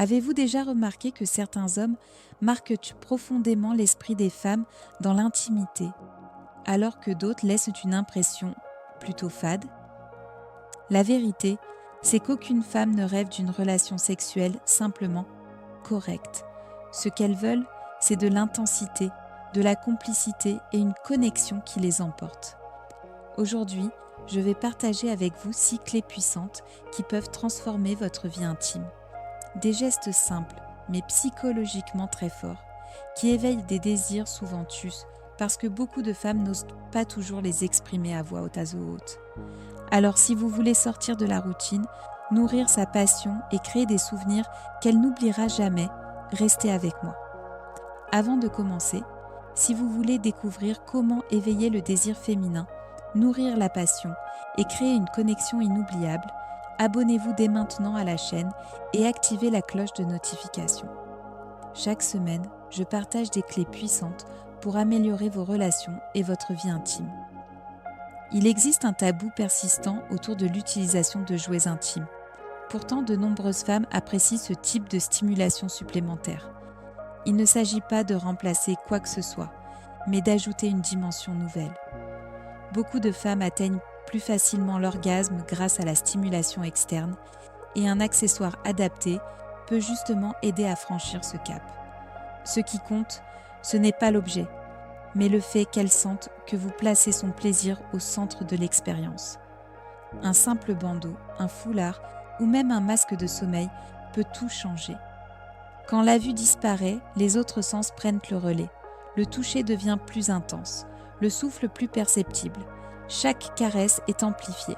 Avez-vous déjà remarqué que certains hommes marquent profondément l'esprit des femmes dans l'intimité, alors que d'autres laissent une impression plutôt fade? La vérité, c'est qu'aucune femme ne rêve d'une relation sexuelle simplement correcte. Ce qu'elles veulent, c'est de l'intensité, de la complicité et une connexion qui les emporte. Aujourd'hui, je vais partager avec vous 6 clés puissantes qui peuvent transformer votre vie intime. Des gestes simples, mais psychologiquement très forts, qui éveillent des désirs souvent tus, parce que beaucoup de femmes n'osent pas toujours les exprimer à voix haute. Alors si vous voulez sortir de la routine, nourrir sa passion et créer des souvenirs qu'elle n'oubliera jamais, restez avec moi. Avant de commencer, si vous voulez découvrir comment éveiller le désir féminin, nourrir la passion et créer une connexion inoubliable, abonnez-vous dès maintenant à la chaîne et activez la cloche de notification. Chaque semaine, je partage des clés puissantes pour améliorer vos relations et votre vie intime. Il existe un tabou persistant autour de l'utilisation de jouets intimes. Pourtant, de nombreuses femmes apprécient ce type de stimulation supplémentaire. Il ne s'agit pas de remplacer quoi que ce soit, mais d'ajouter une dimension nouvelle. Beaucoup de femmes atteignent plus facilement l'orgasme grâce à la stimulation externe et un accessoire adapté peut justement aider à franchir ce cap. Ce qui compte, ce n'est pas l'objet, mais le fait qu'elle sente que vous placez son plaisir au centre de l'expérience. Un simple bandeau, un foulard ou même un masque de sommeil peut tout changer. Quand la vue disparaît, les autres sens prennent le relais. Le toucher devient plus intense, le souffle plus perceptible. Chaque caresse est amplifiée.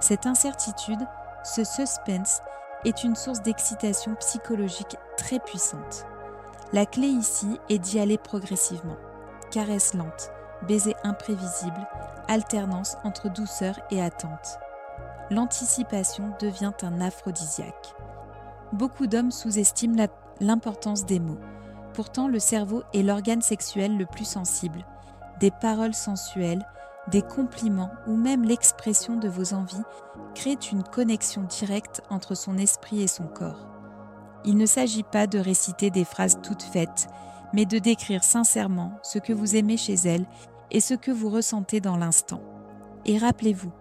Cette incertitude, ce suspense, est une source d'excitation psychologique très puissante. La clé ici est d'y aller progressivement. Caresse lente, baiser imprévisible, alternance entre douceur et attente. L'anticipation devient un aphrodisiaque. Beaucoup d'hommes sous-estiment l'importance des mots. Pourtant, le cerveau est l'organe sexuel le plus sensible. Des paroles sensuelles, des compliments ou même l'expression de vos envies créent une connexion directe entre son esprit et son corps. Il ne s'agit pas de réciter des phrases toutes faites, mais de décrire sincèrement ce que vous aimez chez elle et ce que vous ressentez dans l'instant. Et rappelez-vous,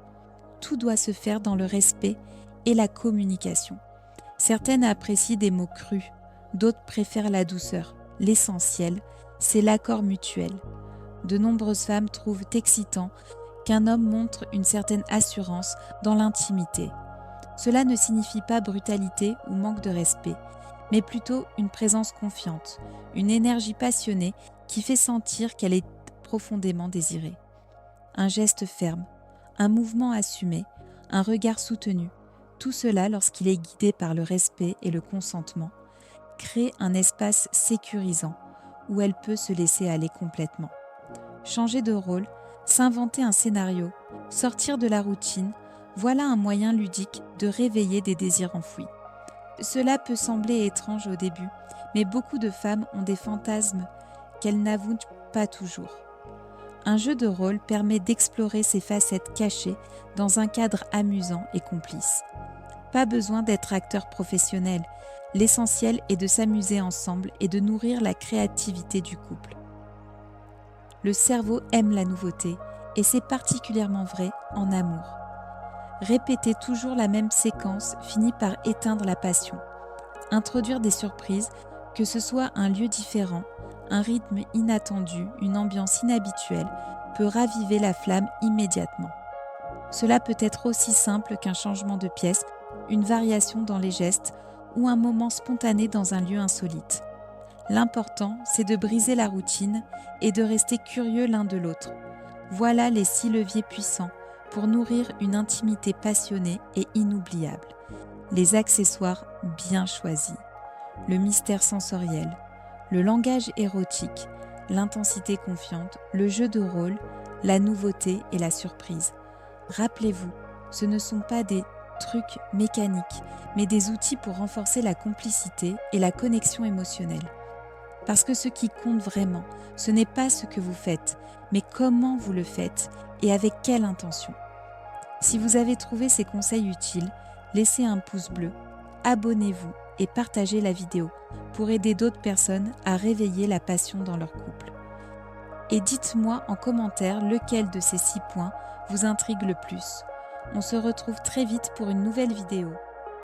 tout doit se faire dans le respect et la communication. Certaines apprécient des mots crus, d'autres préfèrent la douceur. L'essentiel, c'est l'accord mutuel. De nombreuses femmes trouvent excitant qu'un homme montre une certaine assurance dans l'intimité. Cela ne signifie pas brutalité ou manque de respect, mais plutôt une présence confiante, une énergie passionnée qui fait sentir qu'elle est profondément désirée. Un geste ferme, un mouvement assumé, un regard soutenu, tout cela, lorsqu'il est guidé par le respect et le consentement, crée un espace sécurisant où elle peut se laisser aller complètement. Changer de rôle, s'inventer un scénario, sortir de la routine, voilà un moyen ludique de réveiller des désirs enfouis. Cela peut sembler étrange au début, mais beaucoup de femmes ont des fantasmes qu'elles n'avouent pas toujours. Un jeu de rôle permet d'explorer ces facettes cachées dans un cadre amusant et complice. Pas besoin d'être acteur professionnel, l'essentiel est de s'amuser ensemble et de nourrir la créativité du couple. Le cerveau aime la nouveauté et c'est particulièrement vrai en amour. Répéter toujours la même séquence finit par éteindre la passion. Introduire des surprises, que ce soit un lieu différent, un rythme inattendu, une ambiance inhabituelle, peut raviver la flamme immédiatement. Cela peut être aussi simple qu'un changement de pièce, une variation dans les gestes ou un moment spontané dans un lieu insolite. L'important, c'est de briser la routine et de rester curieux l'un de l'autre. Voilà les 6 leviers puissants pour nourrir une intimité passionnée et inoubliable. Les accessoires bien choisis, le mystère sensoriel, le langage érotique, l'intensité confiante, le jeu de rôle, la nouveauté et la surprise. Rappelez-vous, ce ne sont pas des trucs mécaniques, mais des outils pour renforcer la complicité et la connexion émotionnelle. Parce que ce qui compte vraiment, ce n'est pas ce que vous faites, mais comment vous le faites et avec quelle intention. Si vous avez trouvé ces conseils utiles, laissez un pouce bleu, abonnez-vous et partagez la vidéo pour aider d'autres personnes à réveiller la passion dans leur couple. Et dites-moi en commentaire lequel de ces 6 points vous intrigue le plus. On se retrouve très vite pour une nouvelle vidéo.